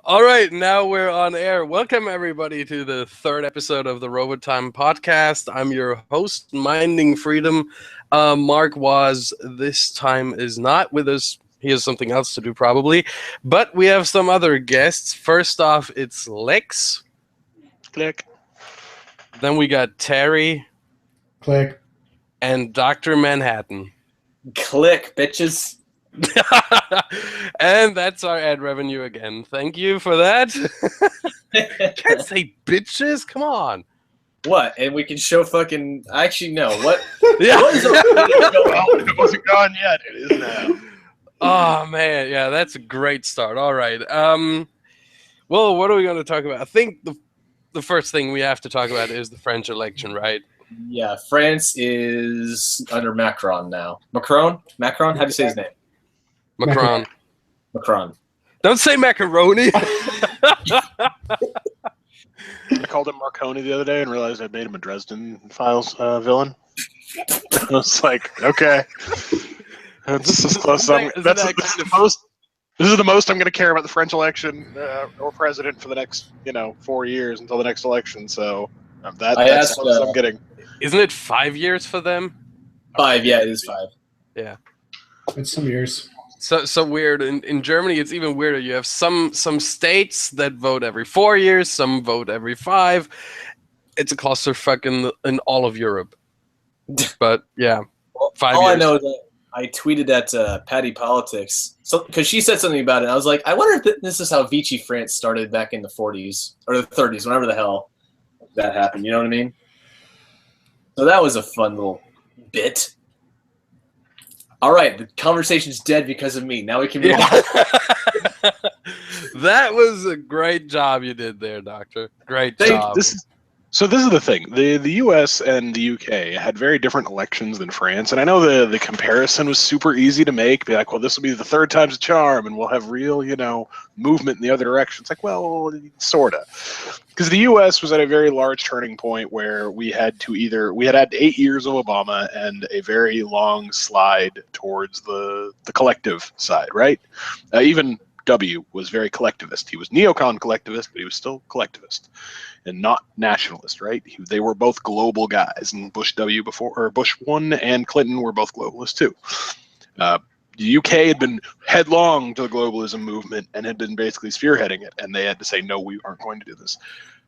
All right, now we're on air. Welcome everybody to the third episode of the Rovertime podcast. I'm your host, Minding Freedom. Mark Wazz this time is not with us. He has something else to do probably, but we have some other guests. First off, it's Lex. Click. Then we got Terry Click. and Dr. Manhattan. Click, bitches. And that's our ad revenue again. Thank you for that. Can't say bitches. Come on. What? And we can show fucking. Actually, no. What? Yeah. What is It wasn't gone yet. It is now. Oh man, yeah, that's a great start. All right. Well, what are we going to talk about? I think the first thing we have to talk about is the French election, right? Yeah, France is under Macron now. Macron? How do you say his name? Macron. Macron. Don't say macaroni. I called him Marconi the other day and realized I made him a Dresden Files villain. I was like, okay. That's as close as this is the most I'm going to care about the French election or president for the next, 4 years until the next election. So that's what I'm getting. Isn't it 5 years for them? 5, yeah, it is 5. Yeah. It's some years. So weird. In Germany, it's even weirder. You have some states that vote every 4 years, some vote every 5. It's a clusterfuck in all of Europe. But yeah, 5 All years. I know is that I tweeted at Patty Politics because she said something about it. And I was like, I wonder if this is how Vichy France started back in the 40s or the 30s, whenever the hell that happened. You know what I mean? So that was a fun little bit. All right, the conversation's dead because of me. Now we can move on. That was a great job you did there, Doctor. Great job. This is the thing. The U.S. and the U.K. had very different elections than France, and I know the comparison was super easy to make. Be like, well, this will be the third time's a charm, and we'll have real, movement in the other direction. It's like, well, sorta, because the U.S. was at a very large turning point where we had had 8 years of Obama and a very long slide towards the collective side, right? Even W was very collectivist. He was neocon collectivist, but he was still collectivist and not nationalist, right? They were both global guys, and Bush 1 and Clinton were both globalists too. The UK had been headlong to the globalism movement and had been basically spearheading it, and they had to say, no, we aren't going to do this.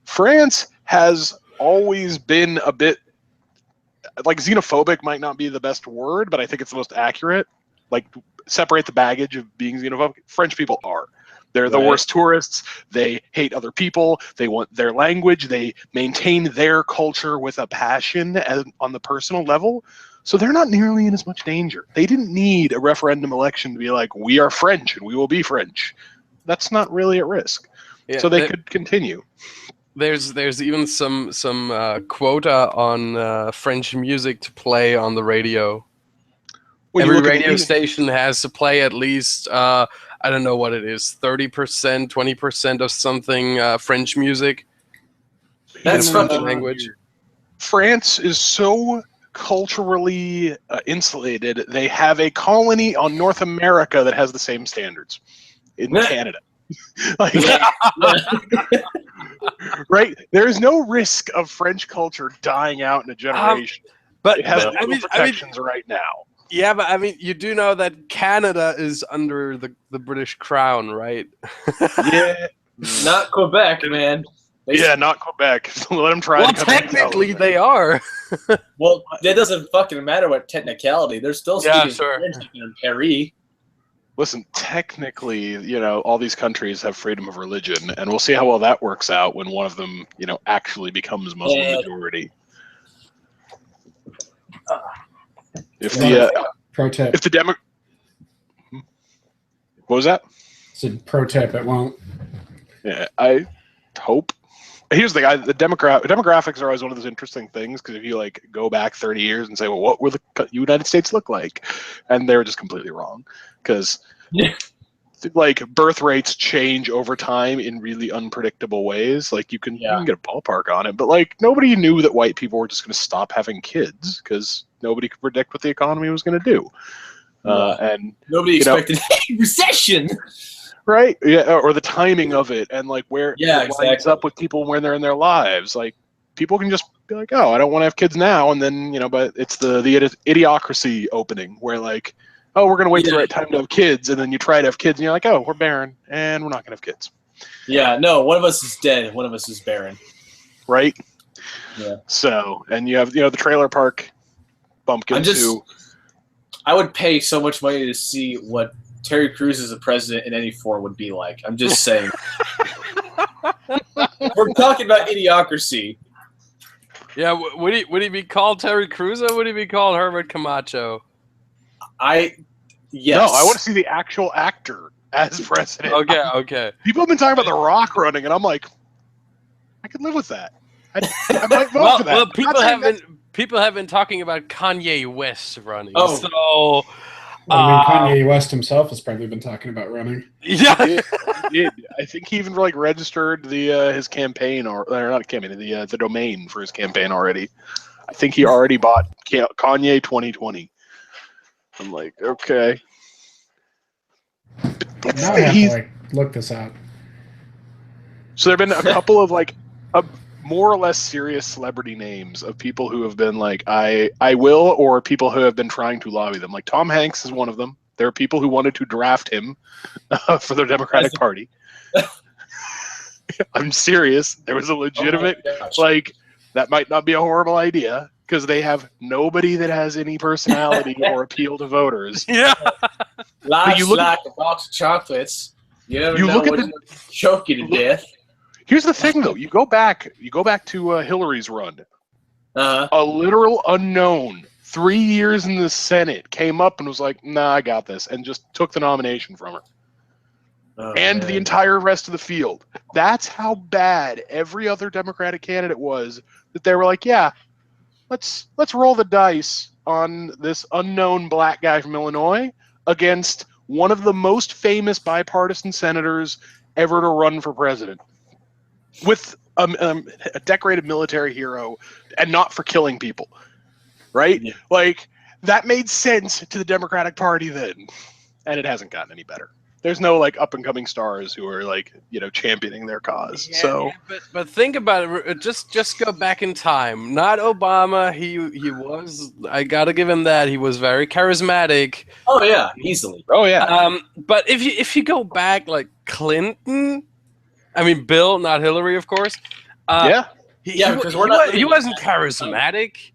France has always been a bit, like, xenophobic might not be the best word, but I think it's the most accurate. Like, separate the baggage of being xenophobic. French people are. They're the worst tourists. They hate other people. They want their language. They maintain their culture with a passion on the personal level. So they're not nearly in as much danger. They didn't need a referendum election to be like, we are French and we will be French. That's not really at risk. Yeah, so they could continue. There's even some quota on French music to play on the radio. Every radio station has to play at least, I don't know what it is, 30%, 20% of something French music. That's from the language. France is so culturally insulated. They have a colony on North America that has the same standards in Canada. Like, right? There is no risk of French culture dying out in a generation. But it has protections right now. Yeah, but I mean, you do know that Canada is under the British Crown, right? Yeah, not Quebec, man. Not Quebec. Let them try. Well, technically, they are. Well, it doesn't fucking matter what technicality. They're still speaking French in Paris. Listen, technically, all these countries have freedom of religion, and we'll see how well that works out when one of them, actually becomes Muslim majority. Pro tip. What was that? It's a pro tip. It won't. Yeah, I hope. Here's the guy. The demographics are always one of those interesting things, because if you go back 30 years and say, well, what will the United States look like? And they were just completely wrong, because birth rates change over time in really unpredictable ways. You can get a ballpark on it, but nobody knew that white people were just going to stop having kids, because nobody could predict what the economy was going to do. And nobody expected a recession. Right? Yeah, or the timing of it, and like where Yeah, it lines exactly. up with people when they're in their lives. Like people can just be like, "Oh, I don't want to have kids now," and then but it's the idiocracy opening where like, "Oh, we're gonna wait till the right time to have kids," and then you try to have kids, and you're like, "Oh, we're barren, and we're not gonna have kids." Yeah, no, one of us is dead, one of us is barren. Right? Yeah. So, and you have the trailer park bumpkins who. I would pay so much money to see what Terry Crews as a president in any form would be like. I'm just saying. We're talking about idiocracy. Yeah, would he be called Terry Crews or would he be called Herbert Camacho? Yes. No, I want to see the actual actor as president. Okay. People have been talking about The Rock running, and I'm like, I could live with that. I might vote for that. Well, people have been talking about Kanye West running. Oh. So Kanye West himself has probably been talking about running. yeah. He did. I think he even like registered his campaign or not a campaign, the domain for his campaign already. I think he already bought Kanye 2020. I'm like, okay. Now I have to like look this up. So there have been a couple of like more or less serious celebrity names of people who have been like, I will, or people who have been trying to lobby them. Like Tom Hanks is one of them. There are people who wanted to draft him for the Democratic Party. I'm serious. There was a legitimate, that might not be a horrible idea because they have nobody that has any personality or appeal to voters. Yeah. Life's like a box of chocolates. You never know what's going to choke you to death. Here's the thing, though. You go back to Hillary's run. Uh-huh. A literal unknown, 3 years in the Senate, came up and was like, "Nah, I got this," and just took the nomination from her. The entire rest of the field. That's how bad every other Democratic candidate was. That they were like, "Yeah, let's roll the dice on this unknown black guy from Illinois against one of the most famous bipartisan senators ever to run for president." With a decorated military hero, and not for killing people, right? Yeah. Like that made sense to the Democratic Party then, and it hasn't gotten any better. There's no like up and coming stars who are like championing their cause. But think about it. Just go back in time. Not Obama. He was. I gotta give him that. He was very charismatic. Oh yeah, easily. Oh yeah. But if you go back like Clinton. I mean, Bill, not Hillary, of course. Because he wasn't charismatic.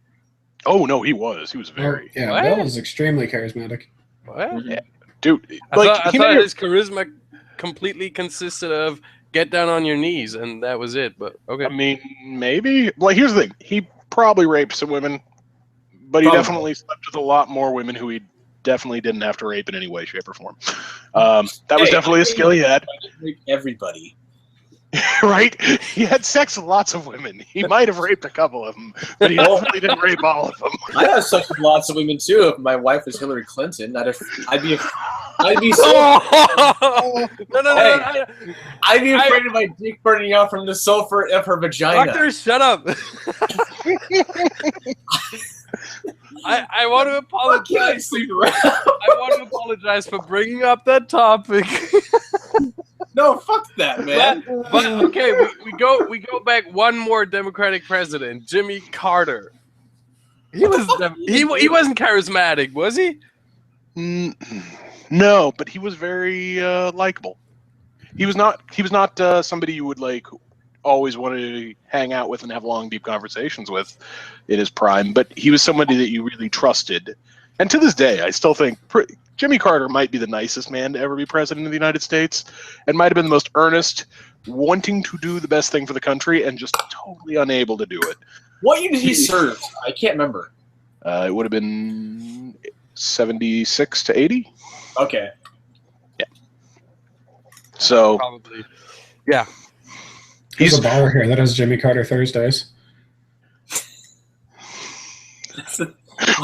Oh no, he was. He was very. Yeah, what? Bill was extremely charismatic. What? Yeah. Dude, I thought his charisma completely consisted of get down on your knees, and that was it. But okay. I mean, maybe. Like, here's the thing: he probably raped some women, but he definitely slept with a lot more women who he definitely didn't have to rape in any way, shape, or form. That was definitely a skill he had. Everybody. Right? He had sex with lots of women. He might have raped a couple of them, but he definitely didn't rape all of them. I had sex with lots of women too. If my wife was Hillary Clinton, I'd be so. No. I'd be afraid of my dick burning out from the sulfur of her vagina. Doctor, shut up. I want to apologize. Sleep around. I want to apologize for bringing up that topic. No, fuck that, man. But okay, we go back one more Democratic president, Jimmy Carter. He wasn't charismatic, was he? No, but he was very likable. He was not somebody you would like always wanted to hang out with and have long, deep conversations with in his prime. But he was somebody that you really trusted. And to this day, I still think Jimmy Carter might be the nicest man to ever be president of the United States, and might have been the most earnest, wanting to do the best thing for the country, and just totally unable to do it. What year did he serve? I can't remember. It would have been 76 to 80. Okay. Yeah. So probably. Yeah. There's a bar here that has Jimmy Carter Thursdays.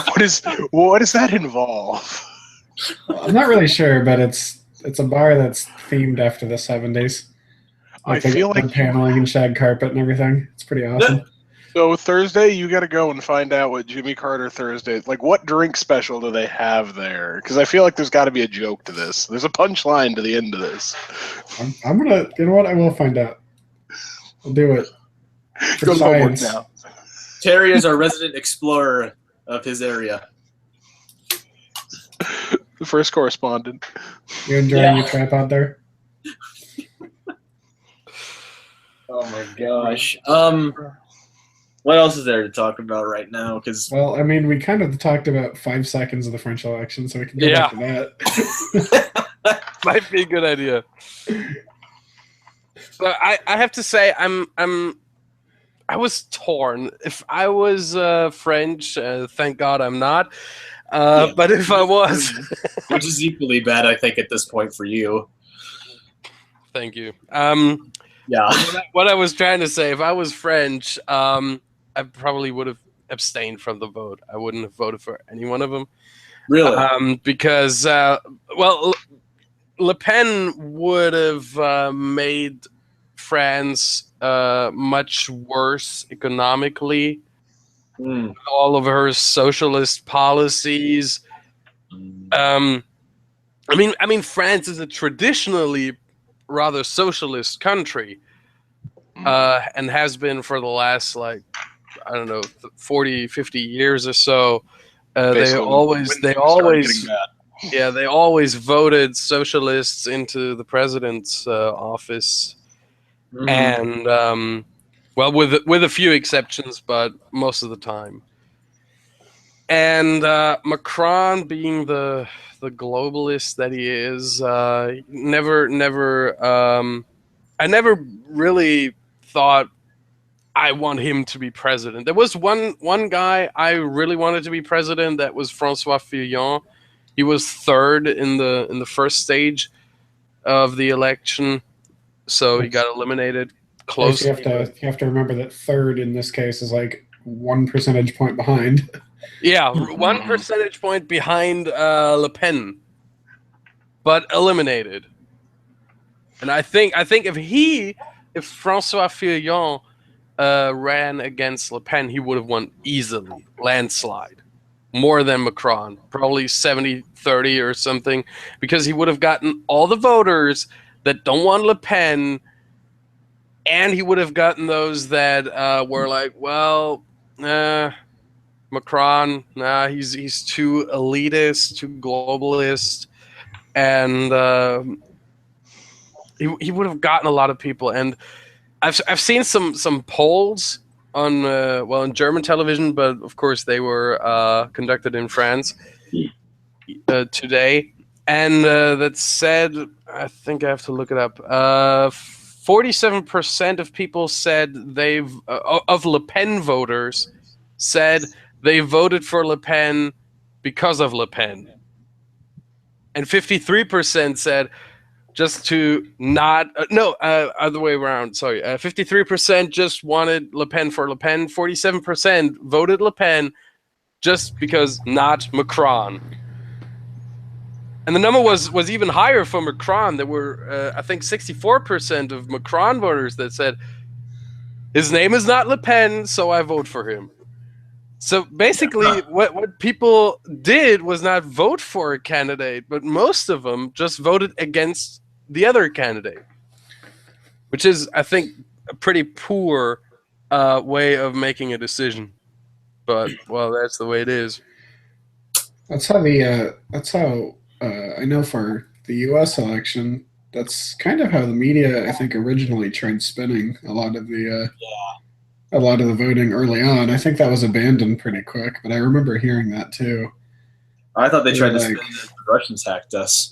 What does that involve? I'm not really sure, but it's a bar that's themed after the 70s. I feel like paneling and shag carpet and everything. It's pretty awesome. So Thursday, you got to go and find out what Jimmy Carter Thursday, like what drink special do they have there? Because I feel like there's got to be a joke to this. There's a punchline to the end of this. I'm gonna, you know what? I will find out. I'll do it. For Go to homework science. now. Terry is our resident explorer of his area. The first correspondent. You enjoying your tripod there? Oh my gosh. What else is there to talk about right now? Because Well, I mean, we kind of talked about 5 seconds of the French election, so we can go back to that. Might be a good idea. But I have to say, I was torn. If I was French, thank God I'm not. But if I was, which is equally bad, I think, at this point for you. thank you. Yeah. What I was trying to say, if I was French, I probably would have abstained from the vote. I wouldn't have voted for any one of them. Really? Because, well, Le Pen would have made France much worse economically. All of her socialist policies. I mean, France is a traditionally rather socialist country, and has been for the last, like, I don't know, 40, 50 years or so. They always voted socialists into the president's office, and well, with a few exceptions, but most of the time. And Macron, being the globalist that he is, I never really thought I want him to be president. There was one guy I really wanted to be president. That was François Fillon. He was third in the first stage of the election, so he got eliminated close. You have to remember that third in this case is like 1 percentage point behind. Yeah, 1 percentage point behind Le Pen, but eliminated. And I think if François Fillon ran against Le Pen, he would have won easily, landslide, more than Macron, probably 70-30 or something, because he would have gotten all the voters that don't want Le Pen, and he would have gotten those that were like, well, Macron, he's too elitist, too globalist, and he would have gotten a lot of people. And I've seen some polls on in German television, but of course they were conducted in France today, and that said, I think I have to look it up. 47% of people said of Le Pen voters said they voted for Le Pen because of Le Pen, and 53% said just to not other way around. Sorry, 53% just wanted Le Pen for Le Pen. 47% voted Le Pen just because not Macron. And the number was even higher for Macron. There were, I think, 64% of Macron voters that said his name is not Le Pen, so I vote for him. So basically, what people did was not vote for a candidate, but most of them just voted against the other candidate, which is, I think, a pretty poor way of making a decision. But, well, that's the way it is. That's how I know for the U.S. election, that's kind of how the media, I think, originally tried spinning a lot of the voting early on. I think that was abandoned pretty quick, but I remember hearing that too. I thought they tried to spin that the Russians hacked us.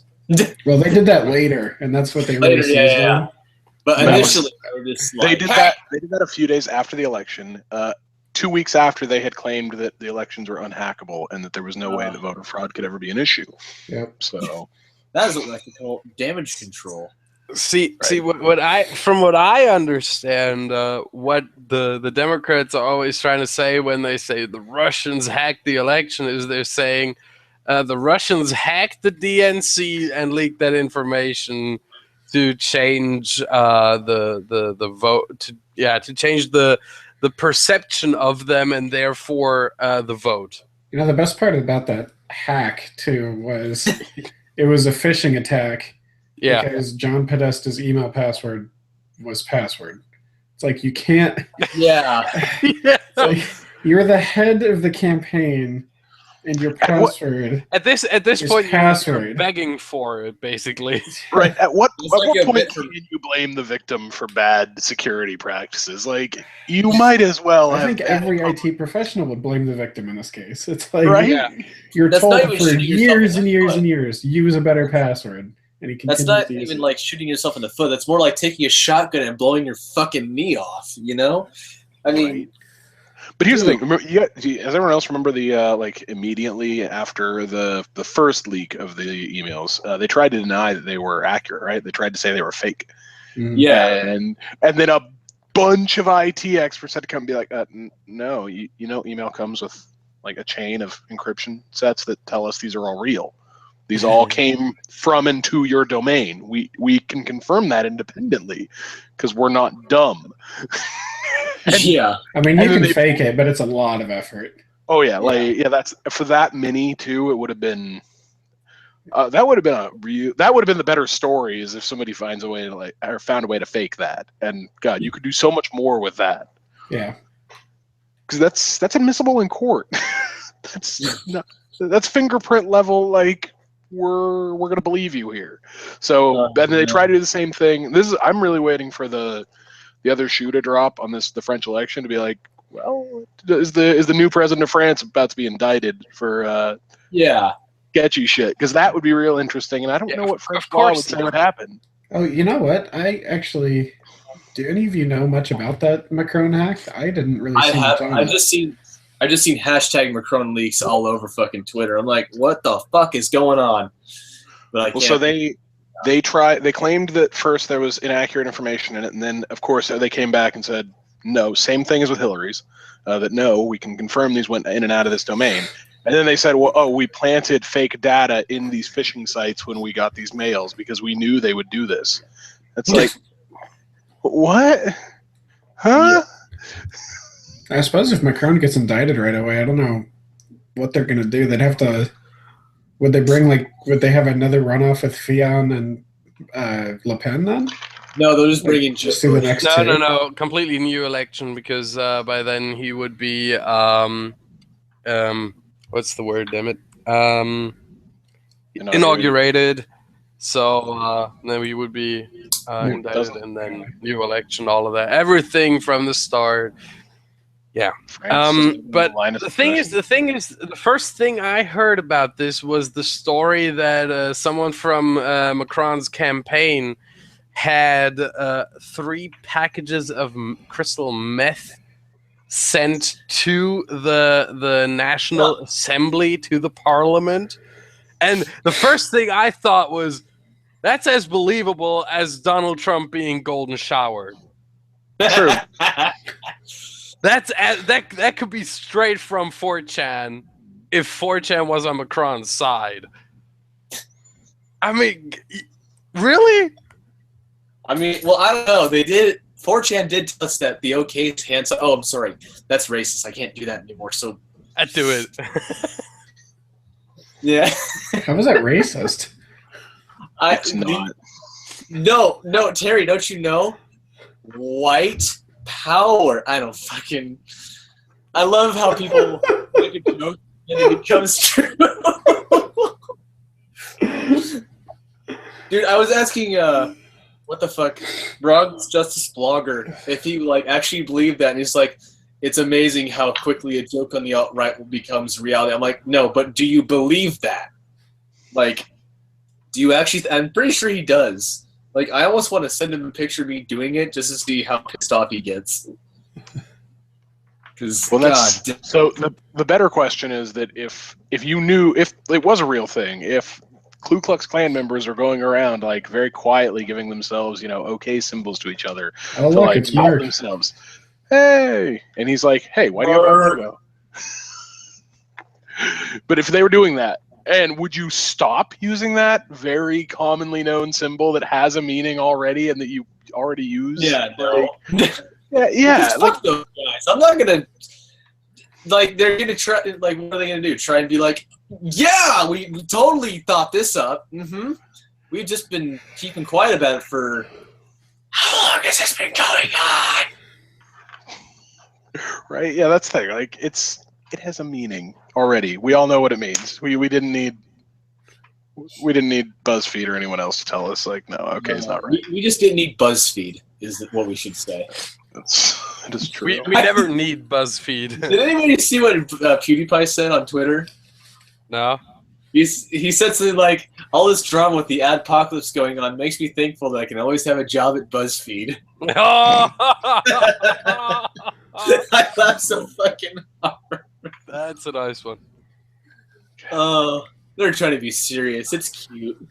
Well, they did that later, and that's what they really seized on. But initially, they did that. They did that a few days after the election. 2 weeks after they had claimed that the elections were unhackable and that there was no way that voter fraud could ever be an issue. Yep. So that is what they call damage control. See, what I understand, what the Democrats are always trying to say when they say the Russians hacked the election is they're saying the Russians hacked the DNC and leaked that information to change the vote to change the the perception of them and therefore the vote. You know, the best part about that hack too was it was a phishing attack. Yeah. Because John Podesta's email password was password. It's like you can't. Yeah. Yeah. Like, you're the head of the campaign, and your password. At this point, password. you're begging for it, basically. Right. At what like point can you blame the victim for bad security practices? Like, you might as well I have. think every IT professional would blame the victim in this case. It's like Right? Yeah. you're That's told not even for shooting yourself years in and the years foot. and years, use a better password. And he That's continues not to use even it. like shooting yourself in the foot. That's more like taking a shotgun and blowing your fucking knee off, you know? I mean, Right. But here's the dude. thing. Remember, does everyone else remember the like immediately after the first leak of the emails, they tried to deny that they were accurate, right? They tried to say they were fake. Yeah. And then a bunch of IT experts had to come and be like, no, you know, email comes with like a chain of encryption sets that tell us these are all real. These all came from and to your domain. We can confirm that independently because we're not dumb. Yeah. I mean, you and then can fake it, but it's a lot of effort. Oh yeah, that's for that many too. It would have been that would have been the better story is if somebody finds a way to or found a way to fake that. And God, you could do so much more with that. Yeah. Because that's admissible in court. That's fingerprint level. Like we're gonna believe you here. So and then they try to do the same thing. I'm really waiting for the other shoe to drop on the French election to be like, well, is the new president of France about to be indicted for sketchy shit? Because that would be real interesting, and I don't know what French law would say would happen. Oh, you know what? Do any of you know much about that Macron hack? I didn't really see much on it. I've just seen hashtag Macron leaks all over fucking Twitter. I'm like, what the fuck is going on? But I can't. So they claimed that first there was inaccurate information in it, and then of course they came back and said no, same thing as with Hillary's, that no, we can confirm these went in and out of this domain. And then they said, well, we planted fake data in these phishing sites when we got these mails because we knew they would do this. It's like, what? Huh? I suppose if Macron gets indicted right away, I don't know what they're going to do. They'd have to. Would they have another runoff with Fillon and Le Pen then? No, they'll just bring in just do the next two. No, completely new election because by then he would be what's the word? Damn it! Inaugurated. So then we would be indicted, and then new election, all of that, everything from the start. Yeah. But the thing is, the first thing I heard about this was the story that someone from Macron's campaign had 3 packages of crystal meth sent to the National Assembly, to the Parliament. And the first thing I thought was, that's as believable as Donald Trump being golden showered. True. That could be straight from 4chan if 4chan was on Macron's side. I mean, really? I mean, well, I don't know. 4chan did tell us that the OK's hands. Oh, I'm sorry. That's racist. I can't do that anymore. So I do it. Yeah. How was that racist? It's not. No, Terry, don't you know? White power. I don't fucking. I love how people make a joke and it becomes true. Dude, I was asking, what the fuck, Bronx Justice Blogger, if he actually believed that, and he's like, it's amazing how quickly a joke on the alt-right becomes reality. I'm like, no, but do you believe that? Do you actually? I'm pretty sure he does. I almost want to send him a picture of me doing it just to see how pissed off he gets. Because so the better question is that if you knew, if it was a real thing, if Ku Klux Klan members are going around very quietly giving themselves, OK symbols to each other to it's mouth Mark. themselves, hey, and he's like, hey, why do you have a logo? But if they were doing that, and would you stop using that very commonly known symbol that has a meaning already and that you already use? Yeah, no. Yeah. Because fuck those guys. I'm not gonna they're gonna try. Like, what are they gonna do? Try and be like, yeah, we totally thought this up. Mm-hmm. We've just been keeping quiet about it for how long has this been going on? Right? Yeah, that's the thing. Like, it has a meaning already. We all know what it means. We didn't need BuzzFeed or anyone else to tell us. Like, no, okay, it's not right. We just didn't need BuzzFeed. Is what we should say. It is true. We never need BuzzFeed. Did anybody see what PewDiePie said on Twitter? No. He said something like, all this drama with the adpocalypse going on makes me thankful that I can always have a job at BuzzFeed. I laughed so fucking hard. That's a nice one. Oh, they're trying to be serious. It's cute.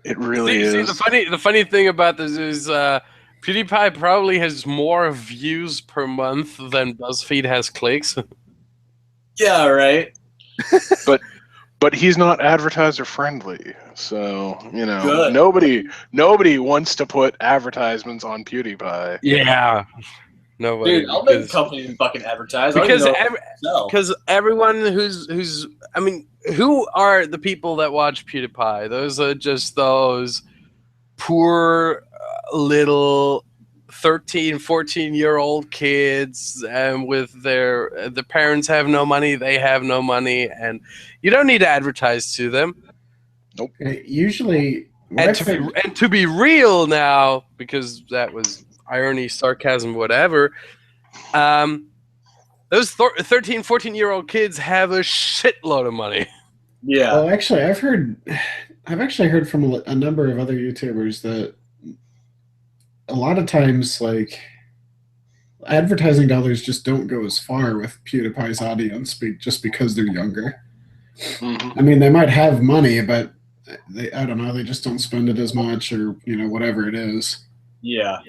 It really is. See, the funny thing about this is PewDiePie probably has more views per month than BuzzFeed has clicks. Yeah, right. But he's not advertiser friendly, so Good. nobody wants to put advertisements on PewDiePie. Yeah, nobody. Dude, I'll make a company and fucking advertise. Because everyone who's I mean, who are the people that watch PewDiePie? Those are just those poor little 13, 14-year-old kids, and with the parents have no money, they have no money, and you don't need to advertise to them. Nope. Usually, And to be real now, because that was irony, sarcasm, whatever, those 13, 14-year-old kids have a shitload of money. Yeah. Well, actually, I've actually heard from a number of other YouTubers that a lot of times, like, advertising dollars just don't go as far with PewDiePie's audience just because they're younger. Mm-hmm. I mean, they might have money, but I don't know, they just don't spend it as much, or whatever it is. Yeah.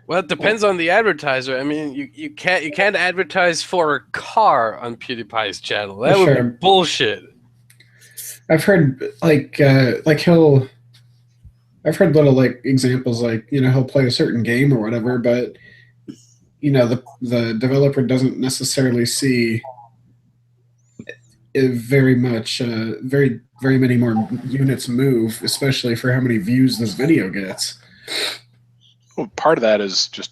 Well, it depends on the advertiser. I mean, you can't advertise for a car on PewDiePie's channel. That would be bullshit. I've heard I've heard little like examples, like he'll play a certain game or whatever, but the developer doesn't necessarily see very many more units move, especially for how many views this video gets. Well, part of that is just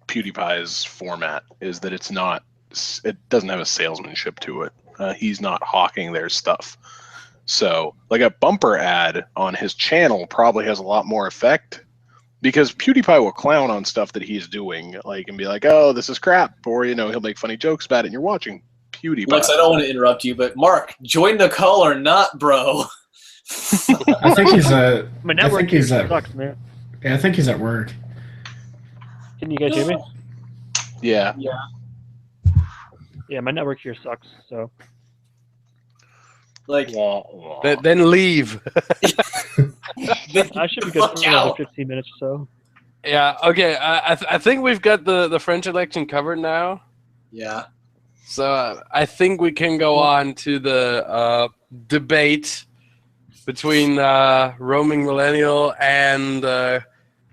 PewDiePie's format, is that it doesn't have a salesmanship to it. He's not hawking their stuff. So, like, a bumper ad on his channel probably has a lot more effect, because PewDiePie will clown on stuff that he's doing, like, and be like, "Oh, this is crap," or he'll make funny jokes about it, and you're watching PewDiePie. Lex, I don't want to interrupt you, but Mark, join the call or not, bro? I think he's My network sucks, man. Yeah, I think he's at work. Can you guys hear me? Yeah. Yeah, my network here sucks. So. Like, Then leave. I should be good for another 15 minutes or so. Yeah. Okay. I think we've got the French election covered now. yeah. So I think we can go on to the debate between roaming Millennial and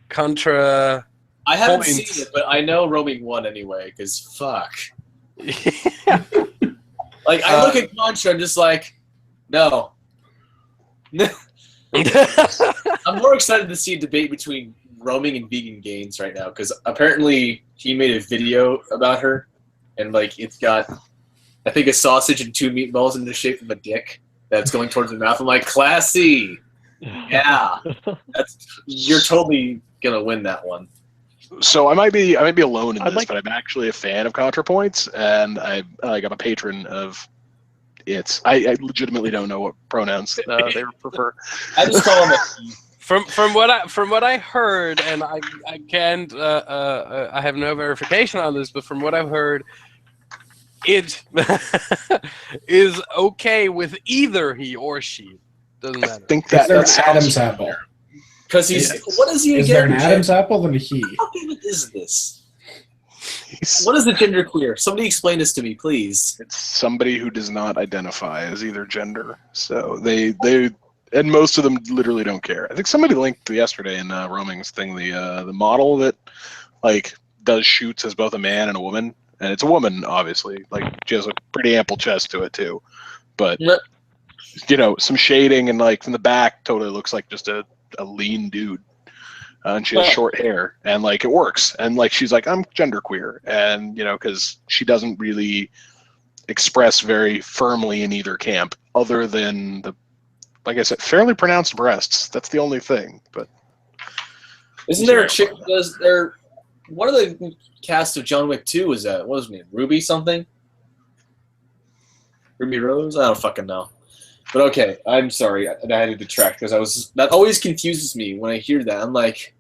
ContraPoints. I haven't seen it, but I know roaming won anyway, because fuck. Like, I look at Contra, I'm just like, no. I'm more excited to see a debate between roaming and vegan gains right now, because apparently he made a video about her, and like, it's got, I think, a sausage and 2 meatballs in the shape of a dick that's going towards the mouth. I'm like, classy. Yeah. You're totally gonna win that one. So I might be alone in this, but I'm actually a fan of ContraPoints, and I'm a patron of its. I legitimately don't know what pronouns they prefer. I just call him a From what I heard, and I can't I have no verification on this, but from what I've heard, it is okay with either he or she. Doesn't matter. I think that's Adam's apple. Because he's what is he again? Is there an Adam's apple than a he? How good is this? What is a gender queer? Somebody explain this to me, please. It's somebody who does not identify as either gender. So they and most of them literally don't care. I think somebody linked yesterday in Roaming's thing the model that, like, does shoots as both a man and a woman, and it's a woman, obviously. Like, she has a pretty ample chest to it too, but you know, some shading, and like from the back, totally looks like just a lean dude. And she has short hair, and like it works. And like she's like, I'm genderqueer, and you know, because she doesn't really express very firmly in either camp, other than the, like I said, fairly pronounced breasts. That's the only thing. But isn't there a chick? Does there? One of the cast of John Wick 2 was that? What was her name? Ruby something? Ruby Rose? I don't fucking know. But okay, I'm sorry. I had to detract because that always confuses me when I hear that. I'm like,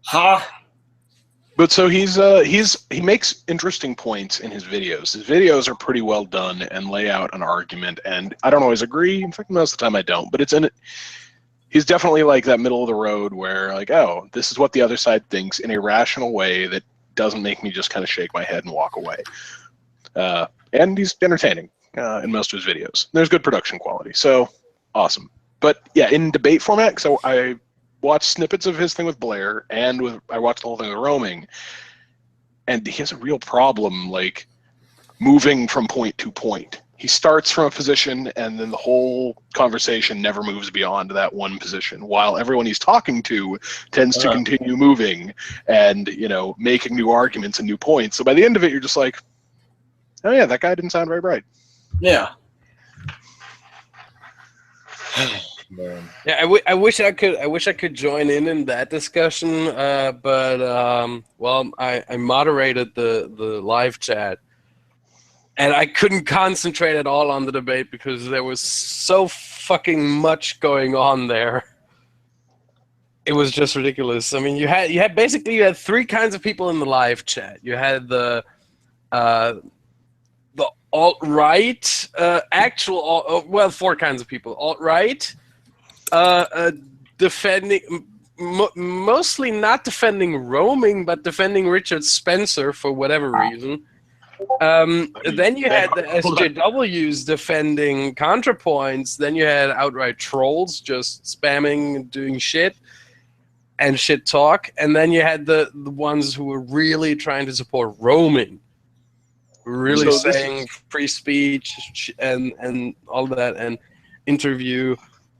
huh? But so he makes interesting points in his videos. His videos are pretty well done and lay out an argument, and I don't always agree. In fact, most of the time I don't. But he's definitely like that middle of the road where like, oh, this is what the other side thinks in a rational way that doesn't make me just kind of shake my head and walk away. And he's entertaining in most of his videos. There's good production quality, so awesome. But yeah, in debate format, so I watched snippets of his thing with Blair, and I watched the whole thing with Roaming, and he has a real problem like moving from point to point. He starts from a position, and then the whole conversation never moves beyond that one position, while everyone he's talking to tends to continue moving and, you know, making new arguments and new points. So by the end of it, you're just like, oh yeah, that guy didn't sound very bright. Yeah. Man. Yeah, I wish I could join in that discussion, but well, I moderated the live chat, and I couldn't concentrate at all on the debate because there was so fucking much going on there. It was just ridiculous. I mean, you had three kinds of people in the live chat. You had the alt-right, four kinds of people. Alt-right, defending, mostly not defending Roaming, but defending Richard Spencer for whatever reason. Then you had the SJWs defending ContraPoints. Then you had outright trolls just spamming and doing shit and shit talk. And then you had the ones who were really trying to support Roaming. Really saying free speech and all of that, and interview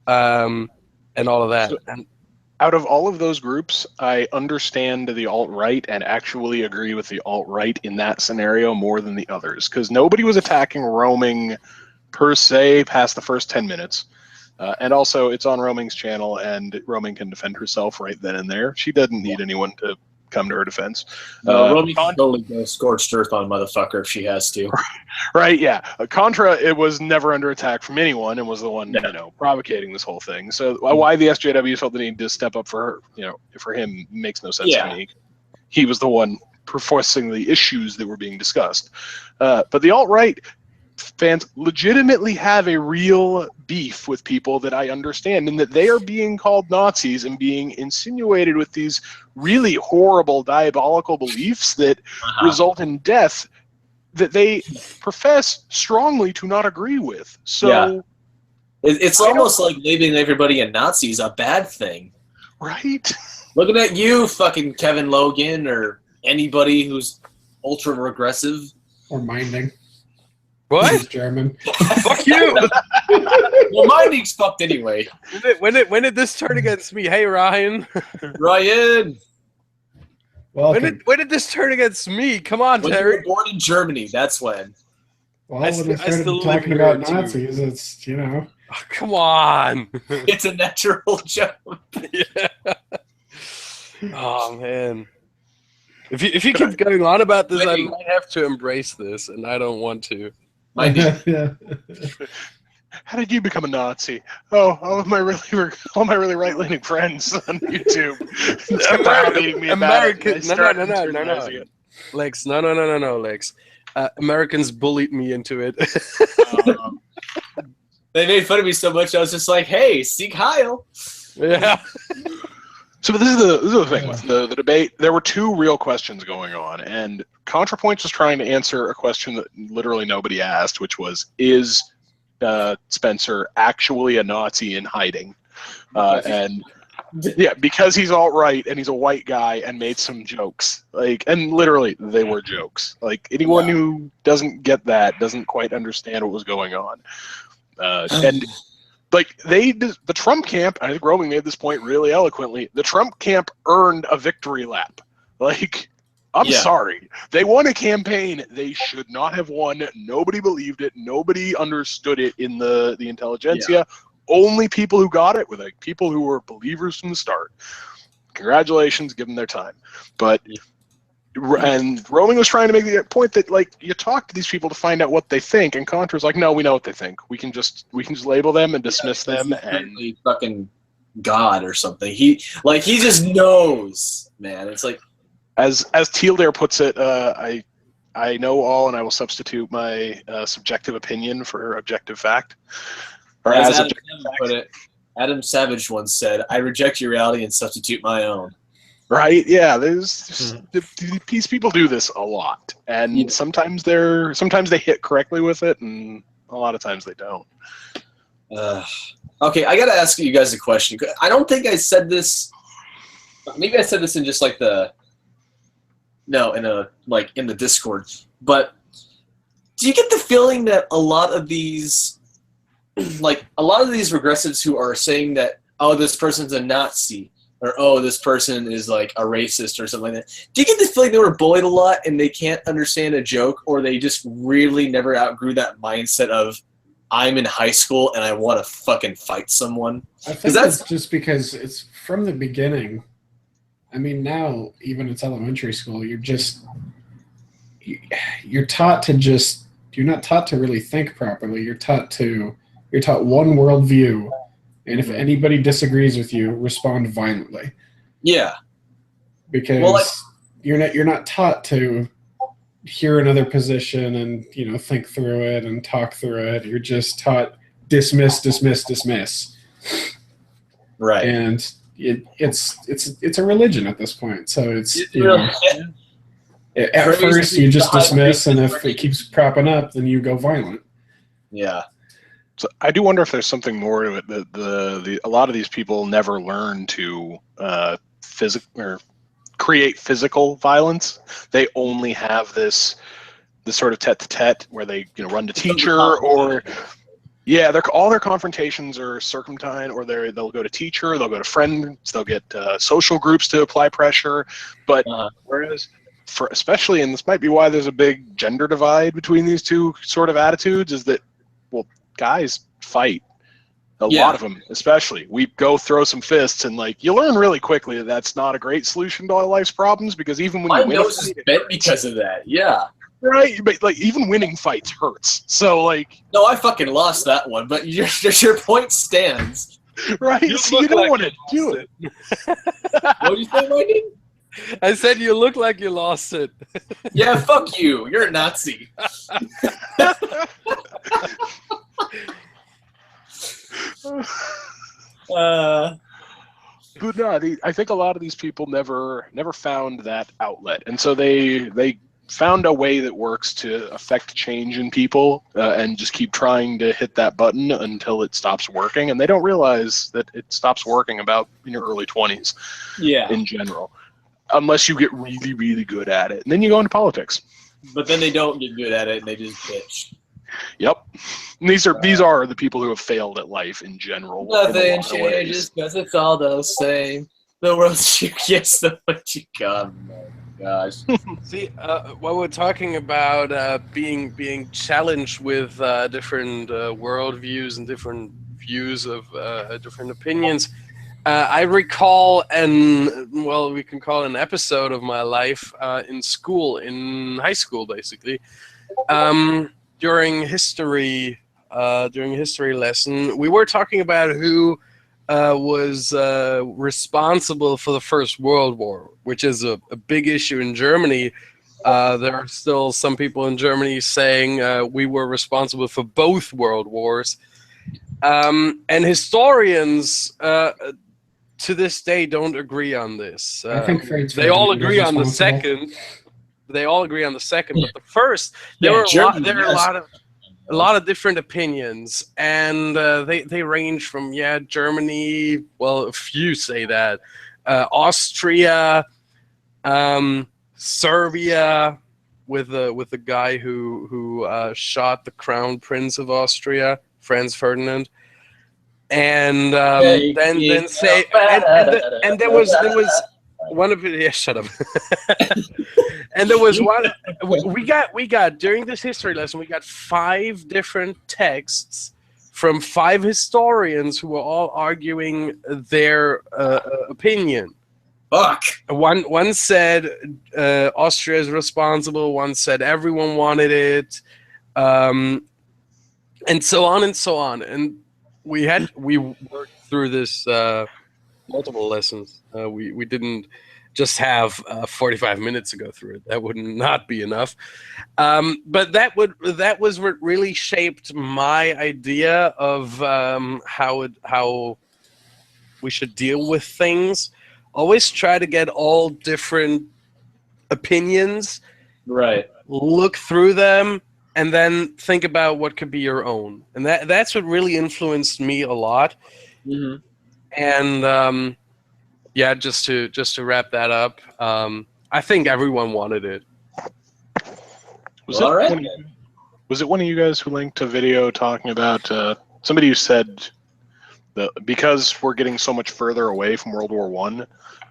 and all of that. So, out of all of those groups, I understand the alt-right and actually agree with the alt-right in that scenario more than the others, because nobody was attacking Roaming per se past the first 10 minutes. And also, it's on Roaming's channel, and Roaming can defend herself right then and there. She doesn't need anyone to come to her defense. Roaming can totally go scorched earth on a motherfucker if she has to. Right, yeah. Contra, it was never under attack from anyone and was the one, you know, provocating this whole thing. So why the SJW felt the need to step up for her, you know, for him makes no sense to me. He was the one forcing the issues that were being discussed. But the alt-right fans legitimately have a real beef with people that I understand, and that they are being called Nazis and being insinuated with these really horrible, diabolical beliefs that result in death that they profess strongly to not agree with. So it's almost like labeling everybody a Nazi is a bad thing. Right? Looking at you, fucking Kevin Logan, or anybody who's ultra regressive. Or minding. What? German. Fuck you! Well, minding's fucked anyway. When did this turn against me? Hey, Ryan. Ryan! Welcome. When did this turn against me? Come on, When Terry. you were born in Germany, that's when. Well, when I started talking about Nazis, it's, you know. Oh, come on. It's a natural jump. Yeah. Oh, man. If you keep going on about this, I might have to embrace this, and I don't want to. Yeah. How did you become a Nazi? Oh, all my really right-leaning friends on YouTube. American, no. Lex, no, Lex. Americans bullied me into it. They made fun of me so much, I was just like, hey, Sieg Heil. Yeah. So this is the thing with the debate. There were two real questions going on, and ContraPoints was trying to answer a question that literally nobody asked, which was, is Spencer actually a Nazi in hiding? And Yeah, because he's alt-right and he's a white guy and made some jokes. Like, and literally, they were jokes. Like, anyone who doesn't get that doesn't quite understand what was going on. And, like, the Trump camp, I think Roman made this point really eloquently, the Trump camp earned a victory lap. Like, I'm sorry. They won a campaign they should not have won. Nobody believed it. Nobody understood it in the intelligentsia. Yeah. Only people who got it were like people who were believers from the start. Congratulations, give them their time. But and Roman was trying to make the point that like you talk to these people to find out what they think, and Contra's like, no, we know what they think. We can just label them and dismiss them and fucking God or something. He just knows, man. It's like as Teal there puts it, I know all, and I will substitute my subjective opinion for objective fact. Or as Adam put it, Adam Savage once said, "I reject your reality and substitute my own." Right? Yeah. These people do this a lot, and sometimes they hit correctly with it, and a lot of times they don't. Okay, I gotta ask you guys a question. I don't think I said this. Maybe I said this in just like in the Discord. But do you get the feeling that a lot of these regressives who are saying that, oh, this person's a Nazi, or oh, this person is like a racist or something like that, do you get the feeling they were bullied a lot and they can't understand a joke, or they just really never outgrew that mindset of, I'm in high school and I want to fucking fight someone? I think that's just because it's from the beginning. I mean, now, even it's elementary school, you're taught to you're not taught to really think properly. You're taught one worldview, and if anybody disagrees with you, respond violently. Yeah. Because you're not taught to hear another position and, think through it and talk through it. You're just taught dismiss. Right. And it's a religion at this point. So it's at first you just dismiss, and if it keeps propping up, then you go violent. Yeah. So I do wonder if there's something more to it that a lot of these people never learn to create physical violence. They only have this sort of tete-to-tete where they run to teacher, or all their confrontations are serpentine, or they'll go to teacher, they'll go to friends, they'll get social groups to apply pressure. But whereas especially, and this might be why there's a big gender divide between these two sort of attitudes, is that, well, guys fight. A lot of them, especially. We go throw some fists, and you learn really quickly that that's not a great solution to all life's problems, because even when my you win nose is bent because of that. Yeah. Right, but even winning fights hurts. So no, I fucking lost that one, but your point stands. Right, so you don't want to do it. What did you say, Mikey? I said you look like you lost it. Yeah, fuck you. You're a Nazi. But no, I think a lot of these people never found that outlet, and so they found a way that works to affect change in people, and just keep trying to hit that button until it stops working, and they don't realize that it stops working about in your early 20s. Yeah. In general, unless you get really, really good at it, and then you go into politics. But then they don't get good at it, and they just bitch. Yep. And these are the people who have failed at life in general. Nothing changes because it's all the same. The world's yes, the what you got. Oh my gosh. See, while we're talking about being challenged with different worldviews and different views of different opinions, I recall we can call it an episode of my life in high school, basically. During history lesson, we were talking about who was responsible for the First World War, which is a big issue in Germany. There are still some people in Germany saying we were responsible for both world wars. And historians to this day don't agree on this. I think they all agree on the second. They all agree on the second, but the first, there are a lot of a lot of different opinions, and they range from Germany. Well, a few say that Austria, Serbia, with the guy who shot the Crown Prince of Austria, Franz Ferdinand, and then say and there was one of it. Yeah, shut up. And there was one. We got during this history lesson. We got 5 different texts from 5 historians who were all arguing their opinion. Fuck. One said Austria is responsible. One said everyone wanted it, and so on and so on. And we worked through this multiple lessons. We didn't just have 45 minutes to go through it. That would not be enough. But that was what really shaped my idea of how we should deal with things. Always try to get all different opinions. Right. Look through them and then think about what could be your own. And that's what really influenced me a lot. Mm-hmm. And just to wrap that up, I think everyone wanted it. Was it one of you guys who linked a video talking about somebody who said that because we're getting so much further away from World War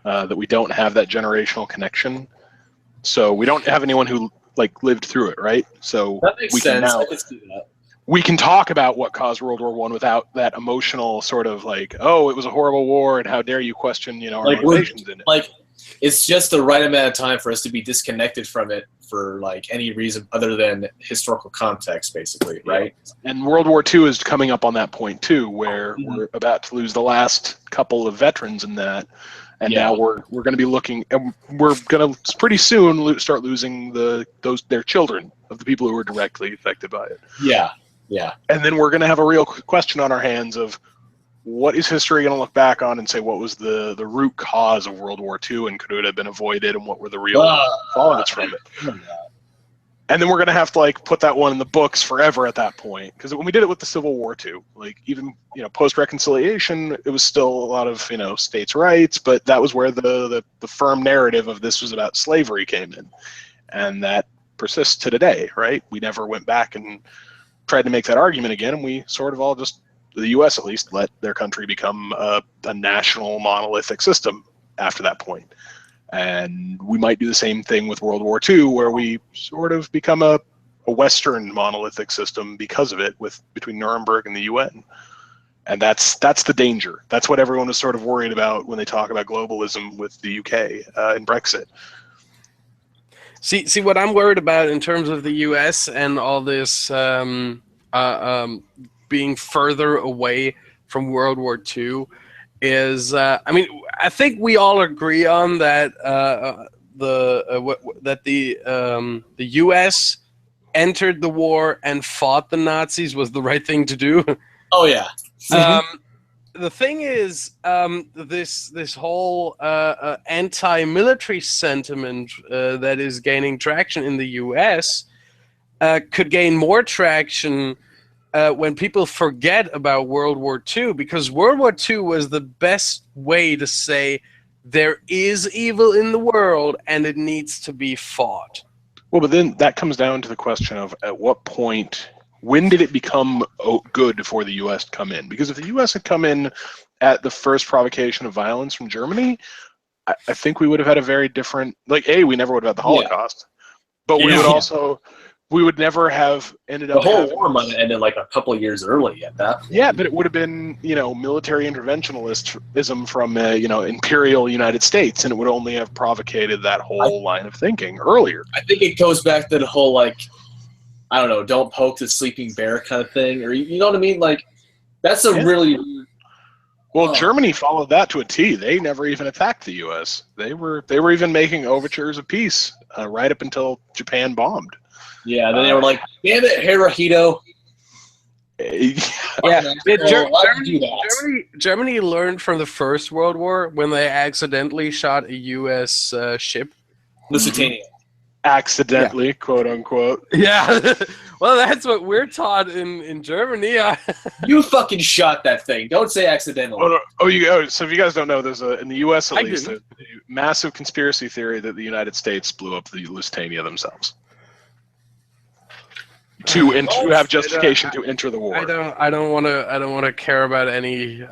I, that we don't have that generational connection, so we don't have anyone who lived through it, right? So that makes sense. I can see that. We can talk about what caused World War I without that emotional sort of oh, it was a horrible war, and how dare you question, our motivations in it. It's just the right amount of time for us to be disconnected from it for any reason other than historical context, basically, right? And World War II is coming up on that point too, where we're about to lose the last couple of veterans in that, and now we're going to be looking, and we're going to pretty soon start losing their children of the people who were directly affected by it. Yeah. Yeah. And then we're going to have a real question on our hands of what is history going to look back on and say what was the root cause of World War II, and could it have been avoided, and what were the real fallouts from it? And then we're going to have to put that one in the books forever at that point, because when we did it with the Civil War too, even post reconciliation, it was still a lot of states' rights, but that was where the firm narrative of this was about slavery came in, and that persists to today, right? We never went back and tried to make that argument again, and we sort of all just, the U.S. at least, let their country become a national monolithic system after that point. And we might do the same thing with World War II, where we sort of become a Western monolithic system because of it, between Nuremberg and the UN. And that's the danger. That's what everyone was sort of worried about when they talk about globalism with the UK and Brexit. See what I'm worried about in terms of the U.S. and all this being further away from World War II is, I think we all agree on that the U.S. entered the war and fought the Nazis was the right thing to do. Oh yeah. The thing is, this whole anti-military sentiment that is gaining traction in the U.S. Could gain more traction when people forget about World War II, because World War II was the best way to say there is evil in the world and it needs to be fought. Well, but then that comes down to the question of at what point, when did it become good for the U.S. to come in? Because if the U.S. had come in at the first provocation of violence from Germany, I think we would have had a very different, we never would have had the Holocaust, but we would also, we would never have ended up. The whole war might have ended a couple of years early at that point. Yeah, but it would have been, military interventionism from, imperial United States, and it would only have provocated that whole line of thinking earlier. I think it goes back to the whole, I don't know, don't poke the sleeping bear kind of thing, or you know what I mean? That's a really... Well, Germany followed that to a T. They never even attacked the U.S. They were even making overtures of peace right up until Japan bombed. Yeah, then they were like, "Damn it, Hirohito." Germany learned from the First World War when they accidentally shot a U.S. ship. Lusitania. accidentally, quote unquote. Yeah. Well, that's what we're taught in Germany. You fucking shot that thing. Don't say accidentally. So if you guys don't know, there's in the U.S. at I least, didn't. a massive conspiracy theory that the United States blew up the Lusitania themselves to have justification to enter the war. I don't want to care about any.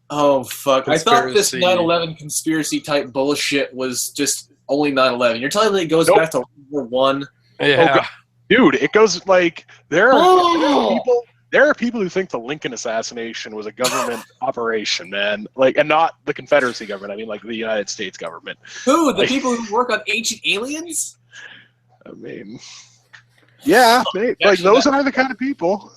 Oh, fuck. I thought this Conspiracy. 9/11 conspiracy type bullshit was just only 9/11. You're telling me it goes Nope. back to World War I? Yeah. God. Dude, it goes like there are Oh! people who think the Lincoln assassination was a government operation, man. Like, and not the Confederacy government. I mean, like the United States government. Who? The Like- people who work on ancient aliens? I mean, yeah, like those are the kind of people.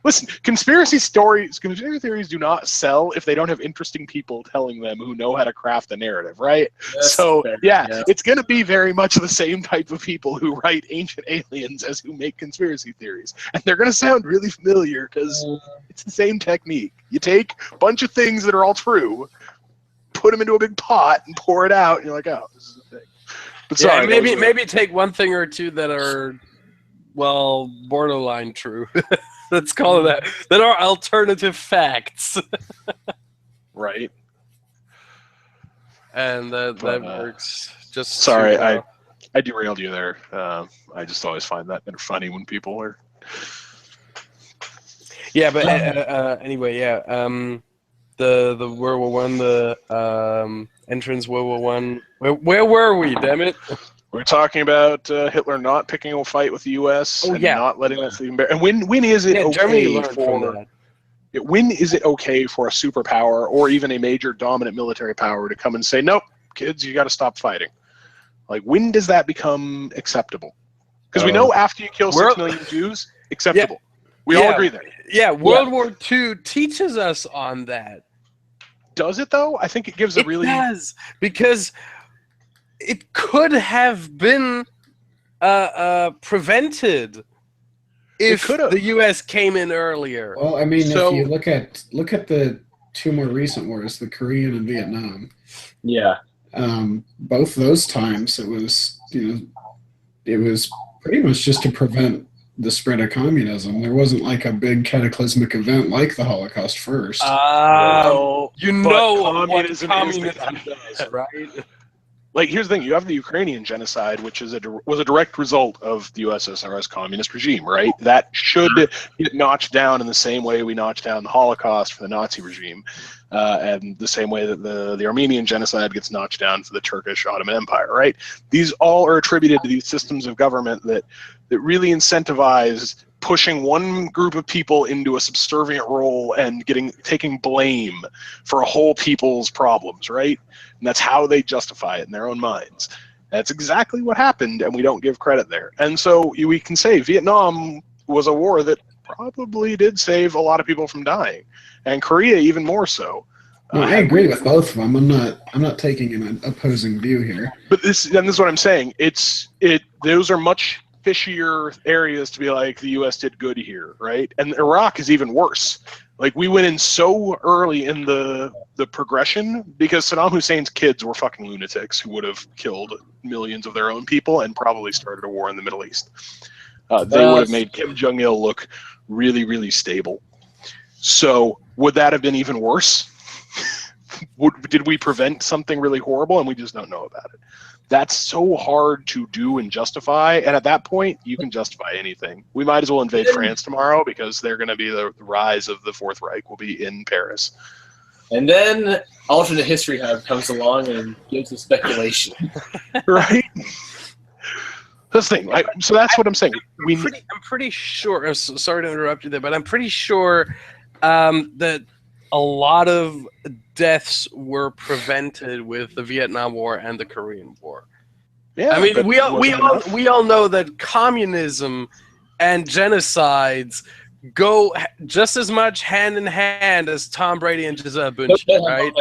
Listen, conspiracy theories do not sell if they don't have interesting people telling them who know how to craft the narrative, right? That's So, fair, yeah, it's going to be very much the same type of people who write ancient aliens as who make conspiracy theories. And they're going to sound really familiar because it's the same technique. You take a bunch of things that are all true, put them into a big pot, and pour it out, and you're like, oh, this is a thing. But Yeah, sorry, maybe take one thing or two that are, well, borderline true. Let's call it that. That are alternative facts. right. And that But, works just Sorry, too well. I derailed you there. I just always find that funny when people are. Yeah, but anyway, yeah. The World War One, the entrance World War One. Where were we? Damn it! We're talking about Hitler not picking a fight with the U.S. Oh, and yeah. not letting us leave. And when is it Yeah, Germany okay learned from for? that. When is it okay for a superpower or even a major dominant military power to come and say, "Nope, kids, you got to stop fighting"? Like, when does that become acceptable? Because we know after you kill 6 million Jews, acceptable. We all agree there. Yeah, World War II teaches us on that. Does it though? I think it gives a really. It does, because it could have been prevented if the U.S. came in earlier. Well, I mean, So- if you look at the two more recent wars, the Korean and Vietnam, Yeah. both those times it was pretty much just to prevent the spread of communism. There wasn't like a big cataclysmic event like the Holocaust first. You know what communism communism is does, right? Like, here's the thing: you have the Ukrainian genocide, which is was a direct result of the USSR's communist regime, right? That should get notched down in the same way we notched down the Holocaust for the Nazi regime, and the same way that the Armenian genocide gets notched down for the Turkish Ottoman Empire, right? These all are attributed to these systems of government that really incentivize pushing one group of people into a subservient role and taking blame for a whole people's problems, right? And that's how they justify it in their own minds. That's exactly what happened, and we don't give credit there. And so we can say Vietnam was a war that probably did save a lot of people from dying, and Korea even more so. No, I agree with both of them. I'm not taking an opposing view here. But this is what I'm saying. Those are much fishier areas to be like the U.S. did good here, right? And Iraq is even worse. Like, we went in so early in the progression because Saddam Hussein's kids were fucking lunatics who would have killed millions of their own people and probably started a war in the Middle East. They would have made Kim Jong-il look really, really stable. So would that have been even worse? Did we prevent something really horrible and we just don't know about it? That's so hard to do and justify, and at that point, you can justify anything. We might as well invade France tomorrow because they're going to be the rise of the Fourth Reich will be in Paris. And then alternate history hub comes along and gives the speculation. Right? This thing. So that's what I'm saying. I'm pretty sure. Sorry to interrupt you there, but I'm pretty sure that a lot of deaths were prevented with the Vietnam War and the Korean War. Yeah, I mean, we all know that communism and genocides go just as much hand in hand as Tom Brady and Gisele Bündchen, right?